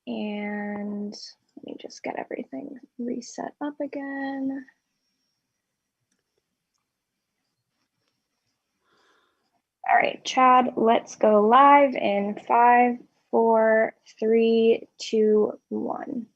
And let me just get everything reset up again. All right, Chad, let's go live in 5, 4, 3, 2, 1.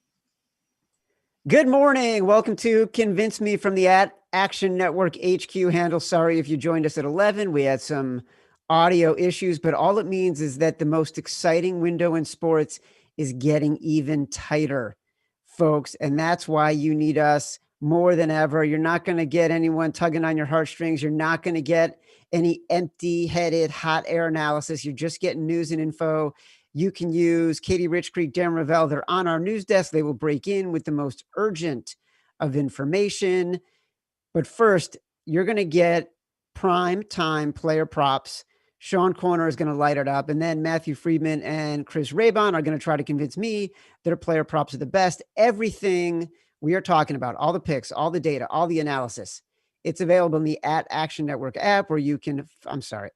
Good morning. Welcome to Convince Me from the Action Network HQ handle. Sorry if you joined us at 11. We had some audio issues, but all it means is that the most exciting window in sports is getting even tighter, folks. And that's why you need us more than ever. You're not going to get anyone tugging on your heartstrings. You're not going to get any empty-headed hot air analysis. You're just getting news and info. You can use Katie Richcreek, Darren Ravel. They're on our news desk. They will break in with the most urgent of information. But first, you're going to get prime time player props. Sean Corner is going to light it up. And then Matthew Friedman and Chris Raybon are going to try to convince me their player props are the best. Everything we are talking about, all the picks, all the data, all the analysis, it's available in the Action Network app where you can,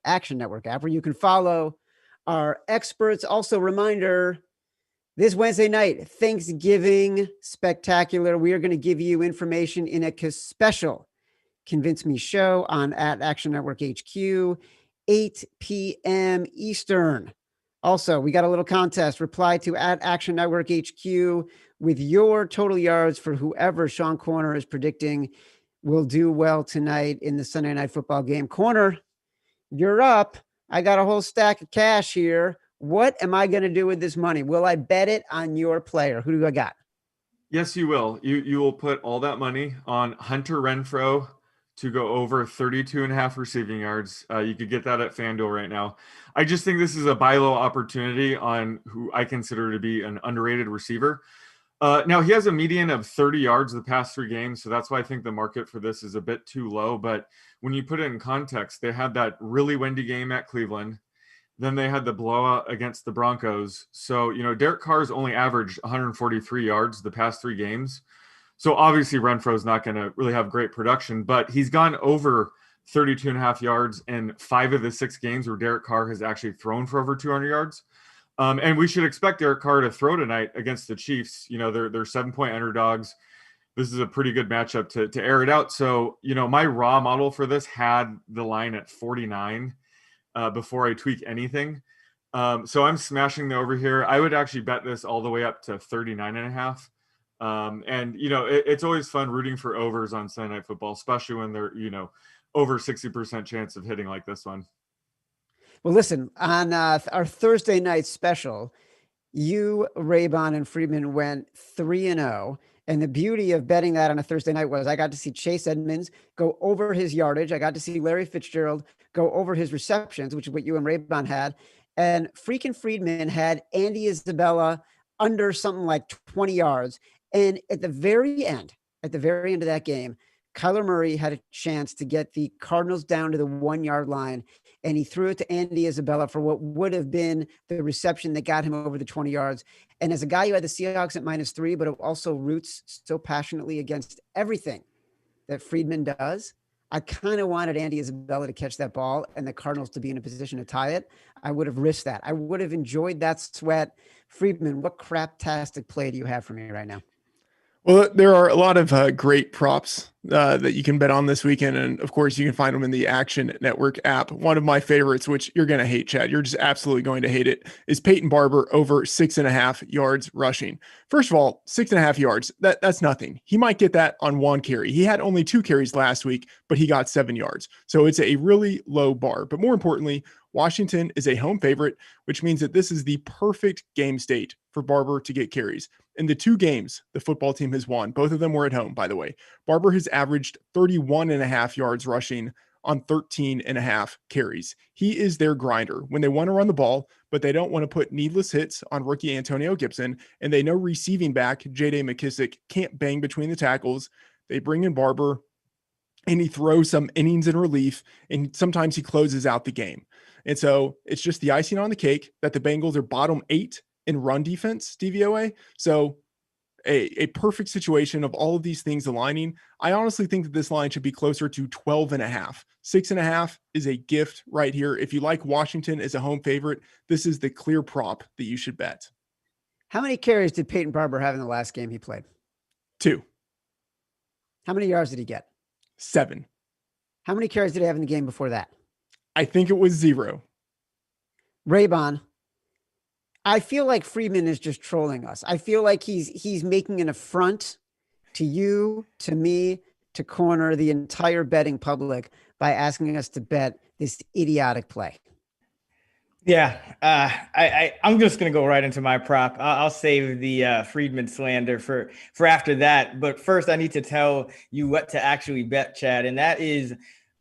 Action Network app where you can follow our experts. Also, reminder, this Wednesday night, Thanksgiving Spectacular, we are going to give you information in a special Convince Me show on Action Network HQ, 8 p.m. Eastern. Also, we got a little contest. Reply to Action Network HQ with your total yards for whoever Sean Corner is predicting will do well tonight in the Sunday Night Football game. Corner, you're up. I got a whole stack of cash here. What am I going to do with this money? Will I bet it on your player? Who do I got? Yes, you will. You will put all that money on Hunter Renfrow to go over 32.5 receiving yards. You could get that at FanDuel right now. I just think this is a buy low opportunity on who I consider to be an underrated receiver. Now, he has a median of 30 yards the past 3 games, so that's why I think the market for this is a bit too low. But when you put it in context, they had that really windy game at Cleveland. Then they had the blowout against the Broncos. So, Derek Carr's only averaged 143 yards the past 3 games. So obviously Renfro's not going to really have great production, but he's gone over 32.5 yards in 5 of the 6 games where Derek Carr has actually thrown for over 200 yards. And we should expect Derek Carr to throw tonight against the Chiefs. They're 7-point underdogs. This is a pretty good matchup to air it out. So, my raw model for this had the line at 49 before I tweak anything. So I'm smashing the over here. I would actually bet this all the way up to 39.5. And it's always fun rooting for overs on Sunday Night Football, especially when they're, over 60% chance of hitting like this one. Well, listen, on our Thursday night special, you, Raybon, and Friedman went 3-0. And the beauty of betting that on a Thursday night was I got to see Chase Edmonds go over his yardage. I got to see Larry Fitzgerald go over his receptions, which is what you and Raybon had. And freaking Friedman had Andy Isabella under something like 20 yards. And at the very end of that game, Kyler Murray had a chance to get the Cardinals down to the 1-yard line, and he threw it to Andy Isabella for what would have been the reception that got him over the 20 yards. And as a guy who had the Seahawks at -3, but also roots so passionately against everything that Friedman does, I kind of wanted Andy Isabella to catch that ball and the Cardinals to be in a position to tie it. I would have risked that. I would have enjoyed that sweat. Friedman, what craptastic play do you have for me right now? Well, there are a lot of great props that you can bet on this weekend. And of course, you can find them in the Action Network app. One of my favorites, which you're going to hate, Chad, you're just absolutely going to hate it, is Peyton Barber over 6.5 yards rushing. First of all, 6.5 yards, that's nothing. He might get that on 1 carry. He had only 2 carries last week, but he got 7 yards. So it's a really low bar. But more importantly, Washington is a home favorite, which means that this is the perfect game state for Barber to get carries. In the 2 games the football team has won, both of them were at home, by the way, Barber has averaged 31.5 yards rushing on 13.5 carries. He is their grinder when they want to run the ball, but they don't want to put needless hits on rookie Antonio Gibson, and they know receiving back J.D. McKissic can't bang between the tackles. They bring in Barber, and he throws some innings in relief, and sometimes he closes out the game. And so it's just the icing on the cake that the Bengals are bottom 8 in run defense, DVOA. So a perfect situation of all of these things aligning. I honestly think that this line should be closer to 12.5. 6.5 is a gift right here. If you like Washington as a home favorite, this is the clear prop that you should bet. How many carries did Peyton Barber have in the last game he played? 2. How many yards did he get? 7. How many carries did he have in the game before that? I think it was 0. Raybon, I feel like Friedman is just trolling us. I feel like he's making an affront to you, to me, to corner the entire betting public by asking us to bet this idiotic play. Yeah, I'm just gonna go right into my prop. I'll save the Friedman slander for after that. But first, I need to tell you what to actually bet, Chad, and that is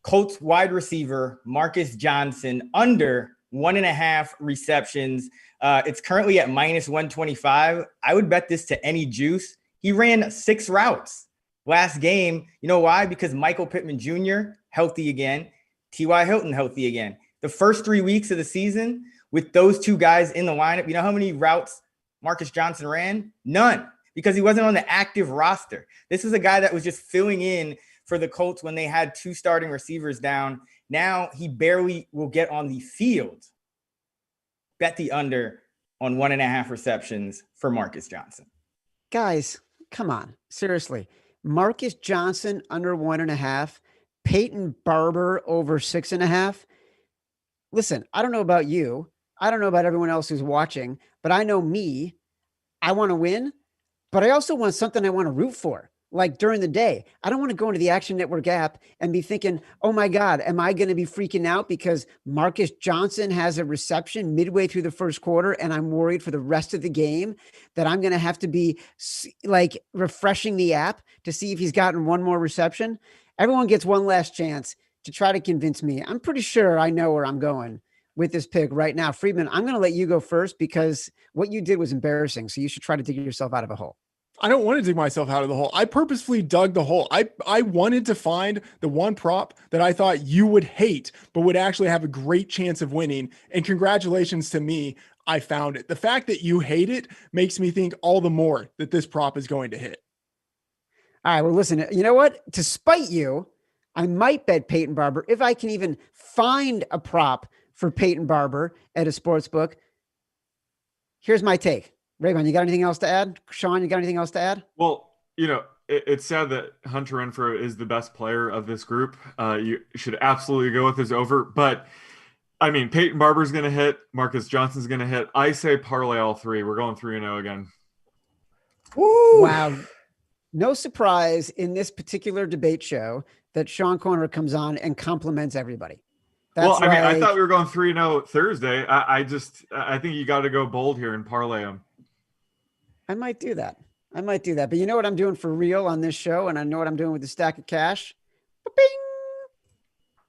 Colts wide receiver Marcus Johnson under 1.5 receptions. It's currently at -125. I would bet this to any juice. He ran 6 routes last game. You know why? Because Michael Pittman Jr. healthy again, T.Y. Hilton healthy again. The first 3 weeks of the season with those 2 guys in the lineup, you know how many routes Marcus Johnson ran? None, because he wasn't on the active roster. This is a guy that was just filling in for the Colts when they had 2 starting receivers down. Now he barely will get on the field. Bet the under on 1.5 receptions for Marcus Johnson. Guys, come on. Seriously. Marcus Johnson under 1.5, Peyton Barber over 6.5. Listen, I don't know about you. I don't know about everyone else who's watching, but I know me. I want to win, but I also want something I want to root for. Like during the day, I don't want to go into the Action Network app and be thinking, oh my God, am I going to be freaking out because Marcus Johnson has a reception midway through the first quarter and I'm worried for the rest of the game that I'm going to have to be like refreshing the app to see if he's gotten one more reception. Everyone gets one last chance to try to convince me. I'm pretty sure I know where I'm going with this pick right now. Friedman, I'm going to let you go first because what you did was embarrassing. So you should try to dig yourself out of a hole. I don't want to dig myself out of the hole. I purposefully dug the hole. I wanted to find the one prop that I thought you would hate, but would actually have a great chance of winning. And congratulations to me. I found it. The fact that you hate it makes me think all the more that this prop is going to hit. All right. Well, listen, you know what? To spite you, I might bet Peyton Barber if I can even find a prop for Peyton Barber at a sports book. Here's my take. Raybon, you got anything else to add? Sean, you got anything else to add? Well, it's sad that Hunter Renfrow is the best player of this group. You should absolutely go with his over. But, I mean, Peyton Barber's going to hit. Marcus Johnson's going to hit. I say parlay all 3. We're going 3-0 again. Woo! Wow. No surprise in this particular debate show that Sean Corner comes on and compliments everybody. That's I thought we were going 3-0 Thursday. I think you got to go bold here and parlay them. I might do that. But you know what I'm doing for real on this show, and I know what I'm doing with the stack of cash. Ba-bing!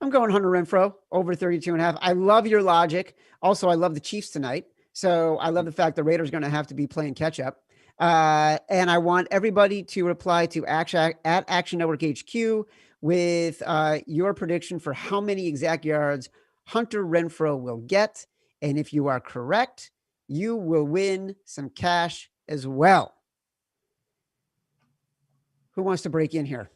I'm going Hunter Renfrow over 32.5. I love your logic. Also, I love the Chiefs tonight. So I love the fact the Raiders are going to have to be playing catch up. And I want everybody to reply to at Action Network HQ with your prediction for how many exact yards Hunter Renfrow will get. And if you are correct, you will win some cash as well. Who wants to break in here?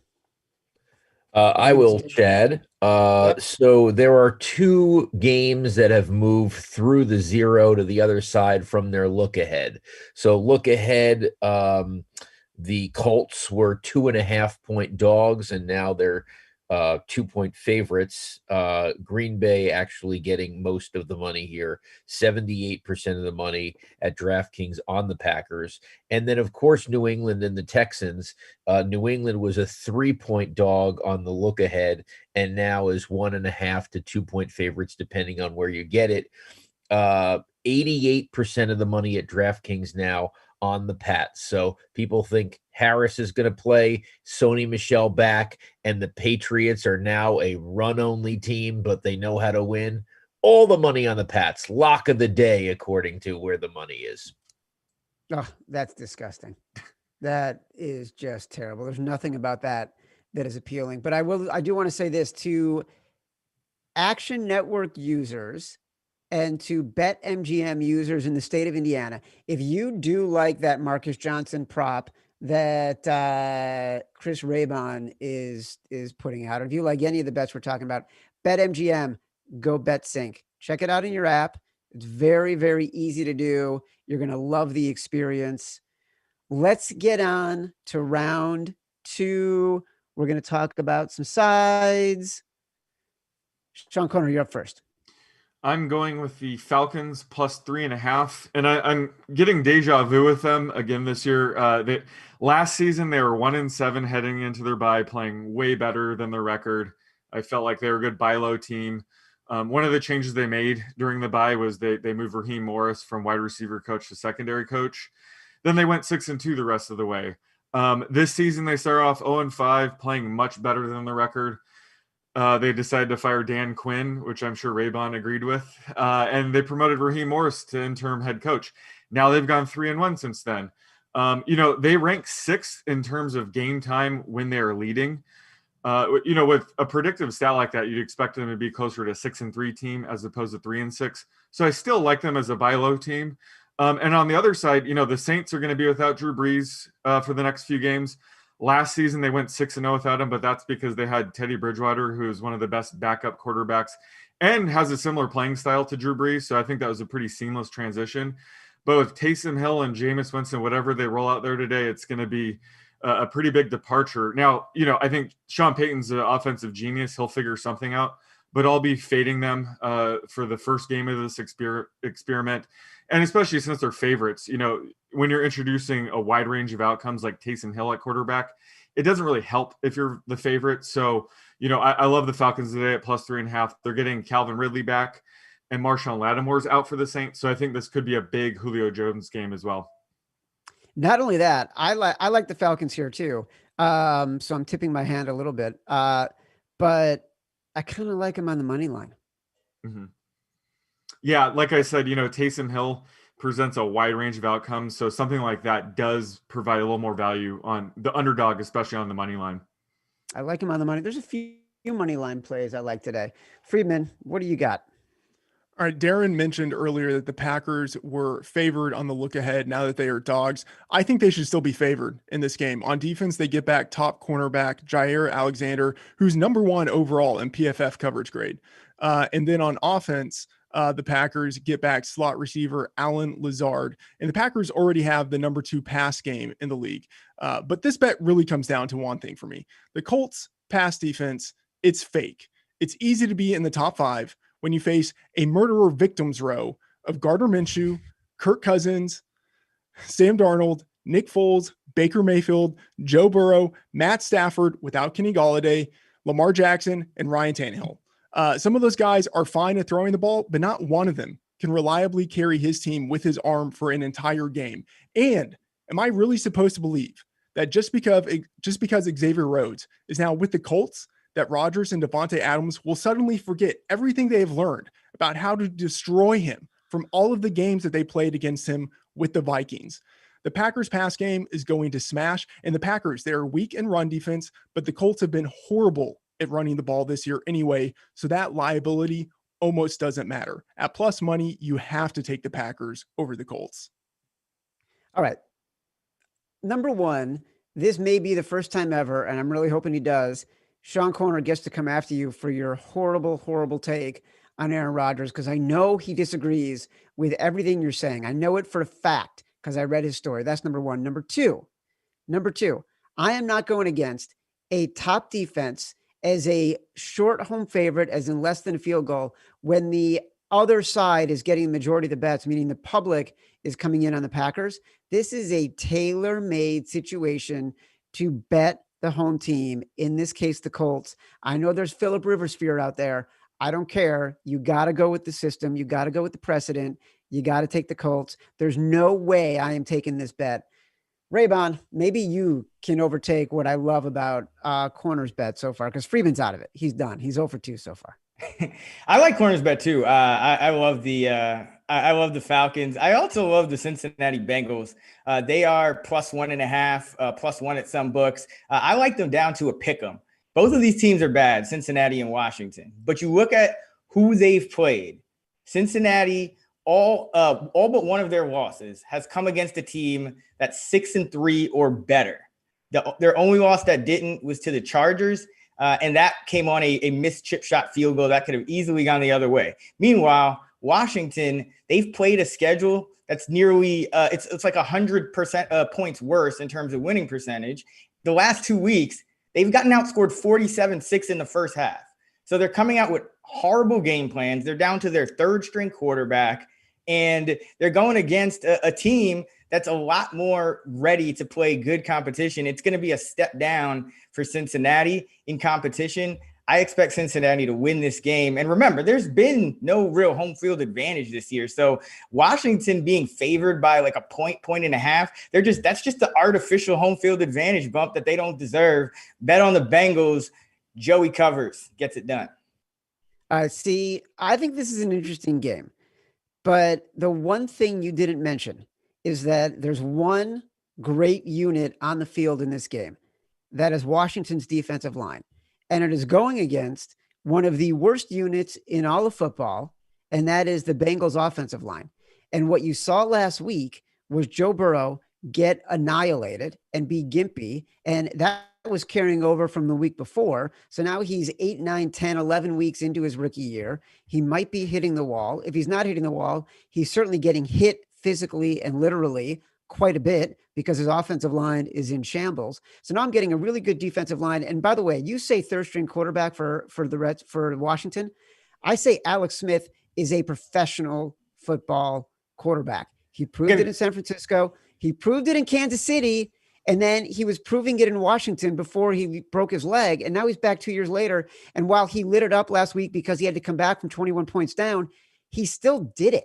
I will, Chad. So there are 2 games that have moved through the 0 to the other side from their look ahead. So look ahead, the Colts were 2.5-point dogs, and now they're 2-point favorites. Green Bay actually getting most of the money here, 78% of the money at DraftKings on the Packers. And then, of course, New England and the Texans. New England was a 3-point dog on the look ahead and now is 1.5 to 2-point favorites, depending on where you get it. 88% of the money at DraftKings now on the Pats. So people think Harris is going to play, Sony Michel back, and the Patriots are now a run-only team, but they know how to win. All the money on the Pats. Lock of the day, according to where the money is. Oh, that's disgusting. That is just terrible. There's nothing about that is appealing. But I do want to say this to Action Network users and to BetMGM users in the state of Indiana. If you do like that Marcus Johnson prop that Chris Raybon is putting out, or if you like any of the bets we're talking about, BetMGM, go BetSync. Check it out in your app. It's very, very easy to do. You're going to love the experience. Let's get on to round 2. We're going to talk about some sides. Sean Corner, you're up first. I'm going with the Falcons plus 3.5, and I'm getting deja vu with them again this year. Last season they were 1-7 heading into their bye, playing way better than their record. I felt like they were a good buy low team. One of the changes they made during the bye was they moved Raheem Morris from wide receiver coach to secondary coach. Then they went 6-2 the rest of the way. This season they started off 0-5, playing much better than the record. They decided to fire Dan Quinn, which I'm sure Raybon agreed with, and they promoted Raheem Morris to interim head coach. Now they've gone 3-1 since then. They rank 6th in terms of game time when they are leading. With a predictive stat like that, you'd expect them to be closer to 6-3 team as opposed to 3-6. So I still like them as a buy low team. And on the other side, the Saints are going to be without Drew Brees for the next few games. Last season, they went 6-0 without him, but that's because they had Teddy Bridgewater, who is one of the best backup quarterbacks and has a similar playing style to Drew Brees. So I think that was a pretty seamless transition. But with Taysom Hill and Jameis Winston, whatever they roll out there today, it's going to be a pretty big departure. Now, I think Sean Payton's an offensive genius. He'll figure something out, but I'll be fading them for the first game of this experiment. And especially since they're favorites, when you're introducing a wide range of outcomes like Taysom Hill at quarterback, it doesn't really help if you're the favorite. So, I love the Falcons today at plus 3.5. They're getting Calvin Ridley back and Marshawn Lattimore's out for the Saints. So I think this could be a big Julio Jones game as well. Not only that, I like the Falcons here too. So I'm tipping my hand a little bit, but I kind of like them on the money line. Mm-hmm. Yeah, like I said, Taysom Hill presents a wide range of outcomes. So something like that does provide a little more value on the underdog, especially on the money line. I like him on the money. There's a few money line plays I like today. Friedman, what do you got? All right, Darren mentioned earlier that the Packers were favored on the look ahead now that they are dogs. I think they should still be favored in this game. On defense, they get back top cornerback Jair Alexander, who's number 1 overall in PFF coverage grade. And then on offense, the Packers get back slot receiver Allen Lazard. And the Packers already have the number 2 pass game in the league. But this bet really comes down to one thing for me. The Colts pass defense, it's fake. It's easy to be in the top 5 when you face a murderer victims row of Gardner Minshew, Kirk Cousins, Sam Darnold, Nick Foles, Baker Mayfield, Joe Burrow, Matt Stafford without Kenny Golladay, Lamar Jackson, and Ryan Tannehill. Some of those guys are fine at throwing the ball, but not one of them can reliably carry his team with his arm for an entire game. And am I really supposed to believe that just because Xavier Rhodes is now with the Colts, that Rodgers and Devontae Adams will suddenly forget everything they have learned about how to destroy him from all of the games that they played against him with the Vikings? The Packers pass game is going to smash, and the Packers, they are weak in run defense, but the Colts have been horrible at running the ball this year anyway, so that liability almost doesn't matter. At plus money, you have to take the Packers over the Colts. All right. Number 1, this may be the first time ever, and I'm really hoping he does. Sean Corner gets to come after you for your horrible, horrible take on Aaron Rodgers, because I know he disagrees with everything you're saying. I know it for a fact because I read his story. That's number 1. Number two, I am not going against a top defense as a short home favorite, as in less than a field goal, when the other side is getting the majority of the bets, meaning the public is coming in on the Packers. This is a tailor-made situation to bet the home team, in this case, the Colts. I know there's Phillip Rivers fear out there. I don't care. You got to go with the system. You got to go with the precedent. You got to take the Colts. There's no way I am taking this bet. Raybon, maybe you can overtake what I love about Corner's bet so far, because Freeman's out of it. He's done. He's 0-2 so far. I like Corner's bet too. I love the Falcons. I also love the Cincinnati Bengals. They are +1.5, +1 at some books. I like them down to a pick 'em. Both of these teams are bad, Cincinnati and Washington. But you look at who they've played. Cincinnati, all but one of their losses has come against a team that's 6-3 or better. Their only loss that didn't was to the Chargers. And that came on a missed chip shot field goal that could have easily gone the other way. Meanwhile, Washington, they've played a schedule that's nearly it's like 100% points worse in terms of winning percentage. The last 2 weeks, they've gotten outscored 47-6 in the first half. So they're coming out with horrible game plans. They're down to their third string quarterback, and they're going against a team that's a lot more ready to play good competition. It's going to be a step down for Cincinnati in competition. I expect Cincinnati to win this game. And remember, there's been no real home field advantage this year. So Washington being favored by like a point and a half, that's just the artificial home field advantage bump that they don't deserve. Bet on the Bengals. Joey covers, gets it done. See, I think this is an interesting game. But the one thing you didn't mention is that there's one great unit on the field in this game. That is Washington's defensive line. And it is going against one of the worst units in all of football, and that is the Bengals offensive line. And what you saw last week was Joe Burrow get annihilated and be gimpy, and that was carrying over from the week before. So now he's 8, 9, 10, 11 weeks into his rookie year. He might be hitting the wall. If he's not hitting the wall, he's certainly getting hit physically and literally quite a bit because his offensive line is in shambles. So now I'm getting a really good defensive line. And by the way, you say third string quarterback for Washington. I say Alex Smith is a professional football quarterback. He proved it in San Francisco. He proved it in Kansas City. And then he was proving it in Washington before he broke his leg. And now he's back 2 years later. And while he lit it up last week because he had to come back from 21 points down, he still did it.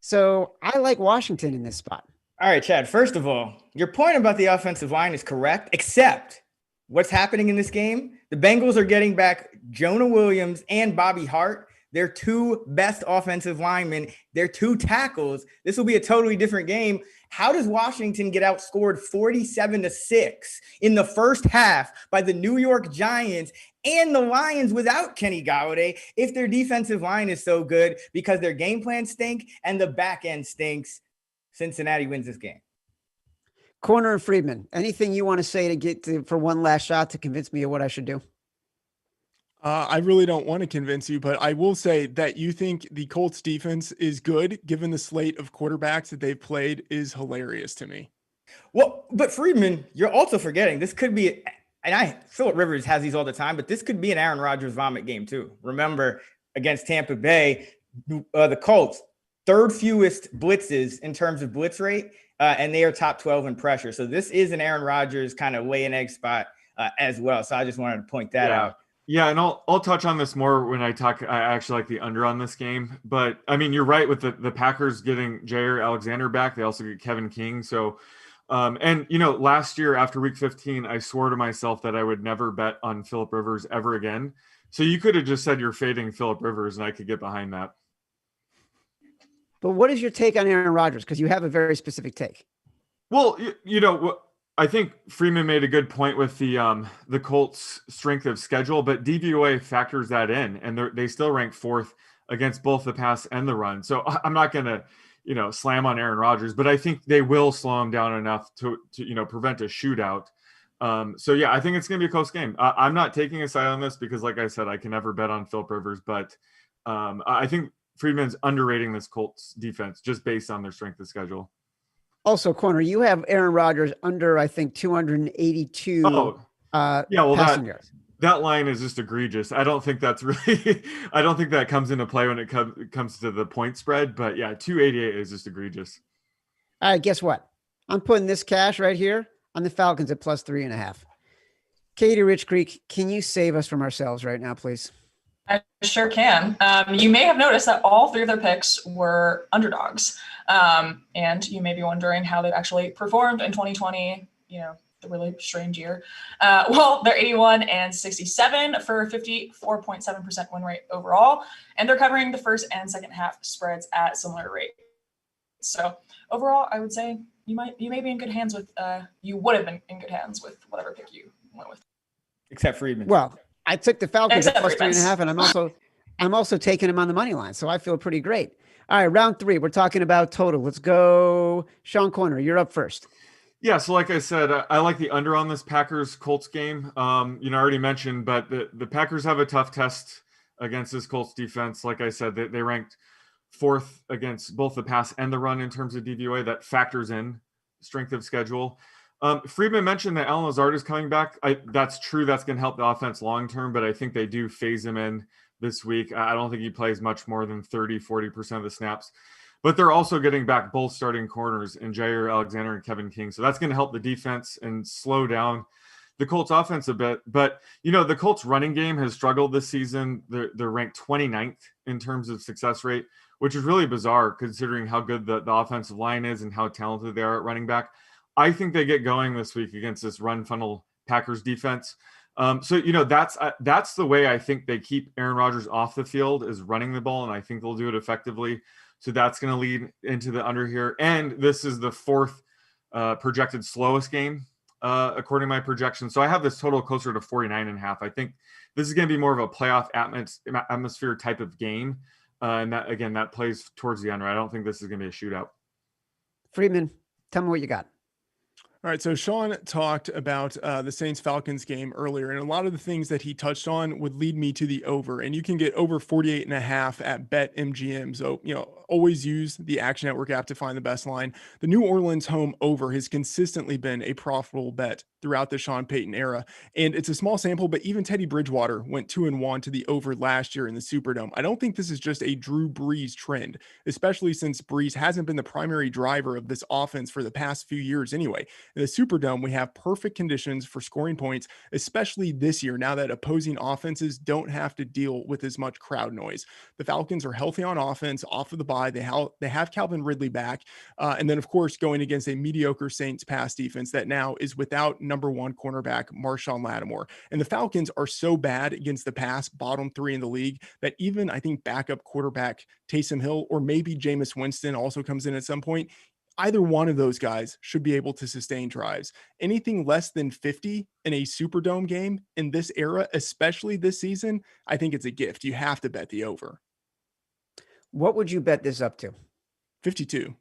So I like Washington in this spot. All right, Chad, first of all, your point about the offensive line is correct, except what's happening in this game. The Bengals are getting back Jonah Williams and Bobby Hart. They're two best offensive linemen. They're two tackles. This will be a totally different game. How does Washington get outscored 47-6 in the first half by the New York Giants and the Lions without Kenny Golladay if their defensive line is so good because their game plan stink and the back end stinks? Cincinnati wins this game. Corner and Friedman, anything you want to say to get to for one last shot to convince me of what I should do? I really don't want to convince you, but I will say that you think the Colts defense is good, given the slate of quarterbacks that they've played, is hilarious to me. Well, but Friedman, you're also forgetting this could be, and Phillip Rivers has these all the time, but this could be an Aaron Rodgers vomit game too. Remember, against Tampa Bay, the Colts, third fewest blitzes in terms of blitz rate, and they are top 12 in pressure. So this is an Aaron Rodgers kind of lay an egg spot as well. So I just wanted to point that out. Yeah, and I'll touch on this more when I talk. I actually like the under on this game, but I mean, you're right with the Packers getting Jair Alexander back. They also get Kevin King. So, and last year after week 15, I swore to myself that I would never bet on Phillip Rivers ever again. So you could have just said you're fading Phillip Rivers, and I could get behind that. But what is your take on Aaron Rodgers? Because you have a very specific take. Well, I think Freeman made a good point with the Colts' strength of schedule, but DVOA factors that in, and they still rank fourth against both the pass and the run. So I'm not going to, slam on Aaron Rodgers, but I think they will slow him down enough to prevent a shootout. So yeah, I think it's going to be a close game. I'm not taking a side on this because, like I said, I can never bet on Phillip Rivers, but I think Friedman's underrating this Colts defense just based on their strength of schedule. Also, Corner, you have Aaron Rodgers under, I think, 282 passing yards. That line is just egregious. I don't think that's really – I don't think that comes into play when it comes to the point spread. But, yeah, 288 is just egregious. All right, guess what? I'm putting this cash right here on the Falcons at plus 3.5. Katie Rich Creek, can you save us from ourselves right now, please? I sure can. You may have noticed that all three of their picks were underdogs. And you may be wondering how they've actually performed in 2020, the really strange year. Well, they're 81-67 for 54.7% win rate overall, and they're covering the first and second half spreads at similar rates. So overall, I would say you may be in good hands with, you would have been in good hands with whatever pick you went with. Except Friedman. Well, I took the Falcons at plus 3.5, and I'm also taking him on the money line. So I feel pretty great. All right, round 3. We're talking about total. Let's go. Sean Corner, you're up first. Yeah, so like I said, I like the under on this Packers-Colts game. I already mentioned, but the Packers have a tough test against this Colts defense. Like I said, they ranked fourth against both the pass and the run in terms of DVOA. That factors in strength of schedule. Friedman mentioned that Alan Lazard is coming back. That's true. That's going to help the offense long term, but I think they do phase him in this week. I don't think he plays much more than 30-40% of the snaps. But they're also getting back both starting corners in Jair Alexander and Kevin King. So that's going to help the defense and slow down the Colts offense a bit. But, the Colts running game has struggled this season. They're ranked 29th in terms of success rate, which is really bizarre considering how good the offensive line is and how talented they are at running back. I think they get going this week against this run funnel Packers defense. That's the way I think they keep Aaron Rodgers off the field, is running the ball, and I think they'll do it effectively. So that's going to lead into the under here. And this is the fourth projected slowest game, according to my projection. So I have this total closer to 49.5. I think this is going to be more of a playoff atmosphere type of game. And that plays towards the under. I don't think this is going to be a shootout. Friedman, tell me what you got. All right, so Sean talked about the Saints-Falcons game earlier, and a lot of the things that he touched on would lead me to the over, and you can get over 48.5 at BetMGM. So, always use the Action Network app to find the best line. The New Orleans home over has consistently been a profitable bet throughout the Sean Payton era, and it's a small sample, but even Teddy Bridgewater went 2-1 to the over last year in the Superdome. I don't think this is just a Drew Brees trend, especially since Brees hasn't been the primary driver of this offense for the past few years anyway. In the Superdome, we have perfect conditions for scoring points, especially this year, now that opposing offenses don't have to deal with as much crowd noise. The Falcons are healthy on offense, off of the bye. They have Calvin Ridley back. And then, of course, going against a mediocre Saints pass defense that now is without number one cornerback Marshawn Lattimore. And the Falcons are so bad against the pass, bottom three in the league, that even, I think, backup quarterback Taysom Hill or maybe Jameis Winston also comes in at some point. Either one of those guys should be able to sustain drives. Anything less than 50 in a Superdome game in this era, especially this season, I think it's a gift. You have to bet the over. What would you bet this up to? 52.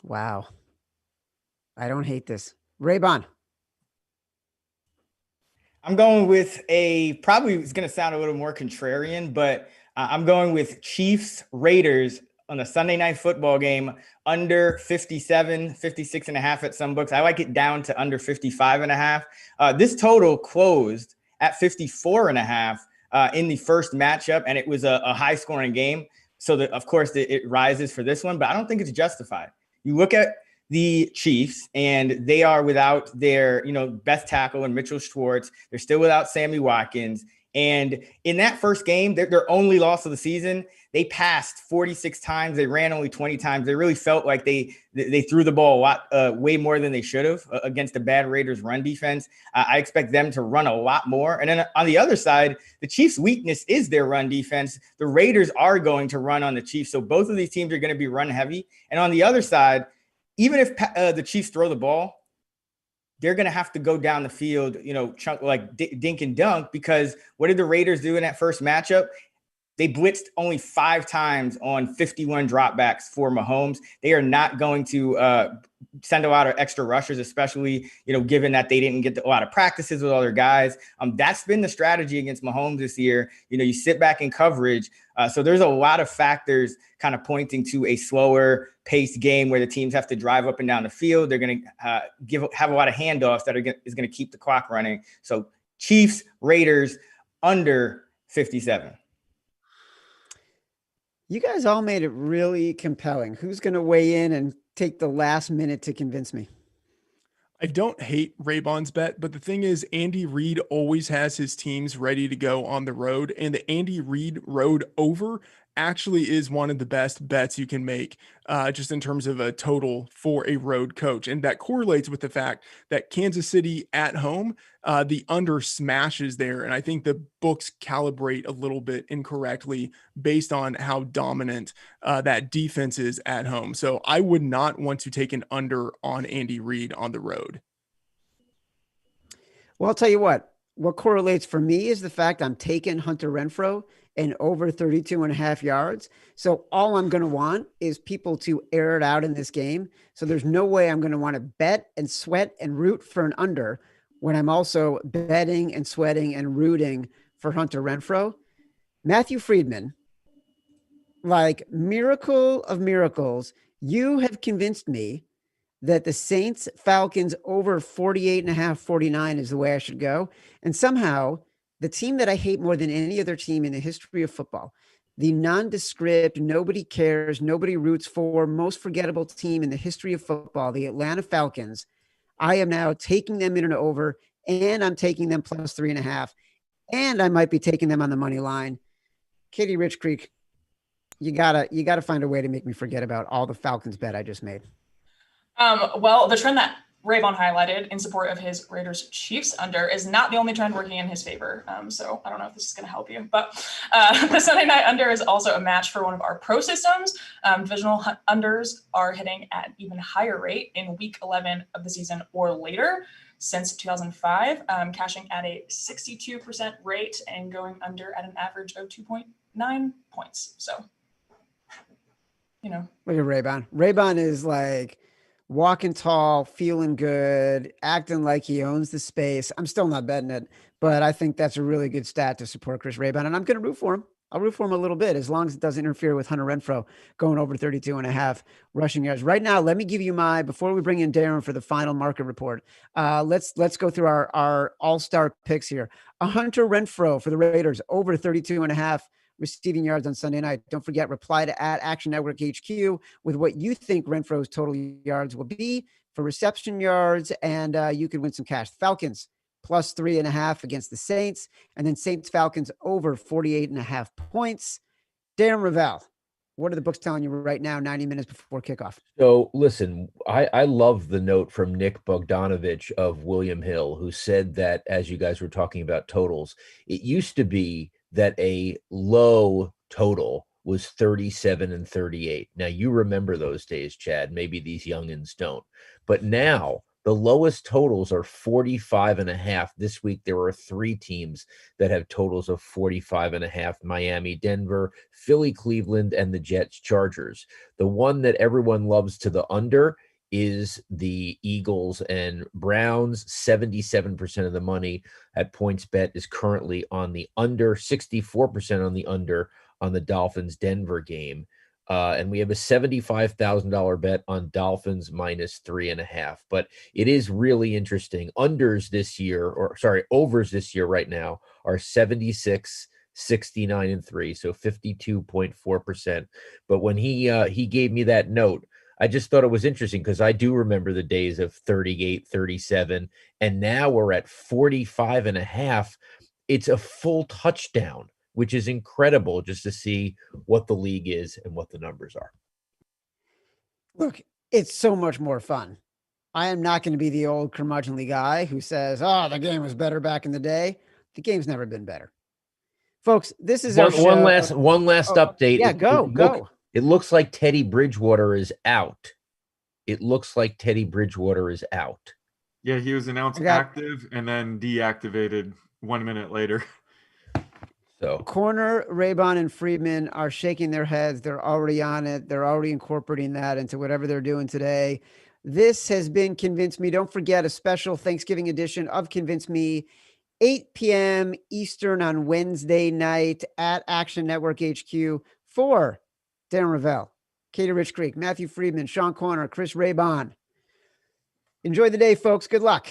Wow. I don't hate this. Ray-Ban. I'm going with probably it's going to sound a little more contrarian, but I'm going with Chiefs Raiders on a Sunday night football game under 56.5 at some books. I like it down to under 55.5. This total closed at 54.5 in the first matchup, and it was a high scoring game. So of course it rises for this one, but I don't think it's justified. You look at the Chiefs, and they are without their, best tackle and Mitchell Schwartz. They're still without Sammy Watkins. And in that first game, their only loss of the season, they passed 46 times. They ran only 20 times. They really felt like they threw the ball a lot, way more than they should have against a bad Raiders run defense. I expect them to run a lot more. And then on the other side, the Chiefs' weakness is their run defense. The Raiders are going to run on the Chiefs. So both of these teams are going to be run heavy. And on the other side, even if the Chiefs throw the ball, they're going to have to go down the field, chunk like dink and dunk, because what did the Raiders do in that first matchup? They blitzed only 5 times on 51 dropbacks for Mahomes. They are not going to send a lot of extra rushers, especially, given that they didn't get a lot of practices with other guys. That's been the strategy against Mahomes this year. You sit back in coverage. So there's a lot of factors kind of pointing to a slower paced game where the teams have to drive up and down the field. They're going to have a lot of handoffs that is going to keep the clock running. So Chiefs, Raiders under 57. You guys all made it really compelling. Who's going to weigh in and take the last minute to convince me? I don't hate Ray-Ban's bet, but the thing is, Andy Reid always has his teams ready to go on the road, and the Andy Reid road over actually is one of the best bets you can make, just in terms of a total for a road coach. And that correlates with the fact that Kansas City at home, the under smashes there. And I think the books calibrate a little bit incorrectly based on how dominant that defense is at home. So I would not want to take an under on Andy Reid on the road. Well, I'll tell you what correlates for me is the fact I'm taking Hunter Renfrow and over 32.5 yards. So all I'm going to want is people to air it out in this game. So there's no way I'm going to want to bet and sweat and root for an under when I'm also betting and sweating and rooting for Hunter Renfrow. Matthew Friedman, like miracle of miracles, you have convinced me that the Saints Falcons over 48.5, 49 is the way I should go. And somehow the team that I hate more than any other team in the history of football, the nondescript, nobody cares, nobody roots for, most forgettable team in the history of football, the Atlanta Falcons, I am now taking them in and over, and I'm taking them plus 3.5, and I might be taking them on the money line. Katie Rich Creek, you gotta find a way to make me forget about all the Falcons bet I just made. Well, the trend that Raybon highlighted in support of his Raiders Chiefs under is not the only trend working in his favor. So I don't know if this is going to help you, but the Sunday night under is also a match for one of our pro systems. Divisional unders are hitting at an even higher rate in week 11 of the season or later since 2005, cashing at a 62% rate and going under at an average of 2.9 points. So, you know. Look at Raybon. Raybon is like walking tall, feeling good, acting like he owns the space. I'm still not betting it, but I think that's a really good stat to support Chris Raybon, and I'm going to root for him. I'll root for him a little bit as long as it doesn't interfere with Hunter Renfrow going over 32.5 rushing yards. Right now, let me give you before we bring in Darren for the final market report, let's go through our all-star picks here. A Hunter Renfrow for the Raiders over 32.5 receiving yards on Sunday night. Don't forget, reply to @Action Network HQ with what you think Renfrow's total yards will be for reception yards, and you could win some cash. Falcons plus 3.5 against the Saints, and then Saints Falcons over 48.5 points. Darren Ravel, what are the books telling you right now, 90 minutes before kickoff? So listen, I love the note from Nick Bogdanovich of William Hill, who said that, as you guys were talking about totals, it used to be that a low total was 37 and 38. Now, you remember those days, Chad. Maybe these youngins don't. But now the lowest totals are 45.5. This week, there are 3 teams that have totals of 45.5: Miami, Denver, Philly, Cleveland, and the Jets, Chargers. The one that everyone loves to the under is the Eagles and Browns. 77% of the money at PointsBet is currently on the under, 64% on the under on the Dolphins Denver game. And we have a $75,000 bet on Dolphins minus 3.5. But it is really interesting. Overs this year right now are 76, 69, and 3. So 52.4%. But when he gave me that note, I just thought it was interesting because I do remember the days of 38, 37, and now we're at 45.5. It's a full touchdown, which is incredible just to see what the league is and what the numbers are. Look, it's so much more fun. I am not going to be the old curmudgeonly guy who says, oh, the game was better back in the day. The game's never been better. Folks, this is one last update. Yeah, go. It looks like Teddy Bridgewater is out. Yeah, he was announced active and then deactivated 1 minute later. So Corner, Raybon, and Friedman are shaking their heads. They're already on it. They're already incorporating that into whatever they're doing today. This has been Convince Me. Don't forget a special Thanksgiving edition of Convince Me, 8 p.m. Eastern on Wednesday night at Action Network HQ for Darren Ravel, Katie Rich Creek, Matthew Friedman, Sean Corner, Chris Raybon. Enjoy the day, folks. Good luck.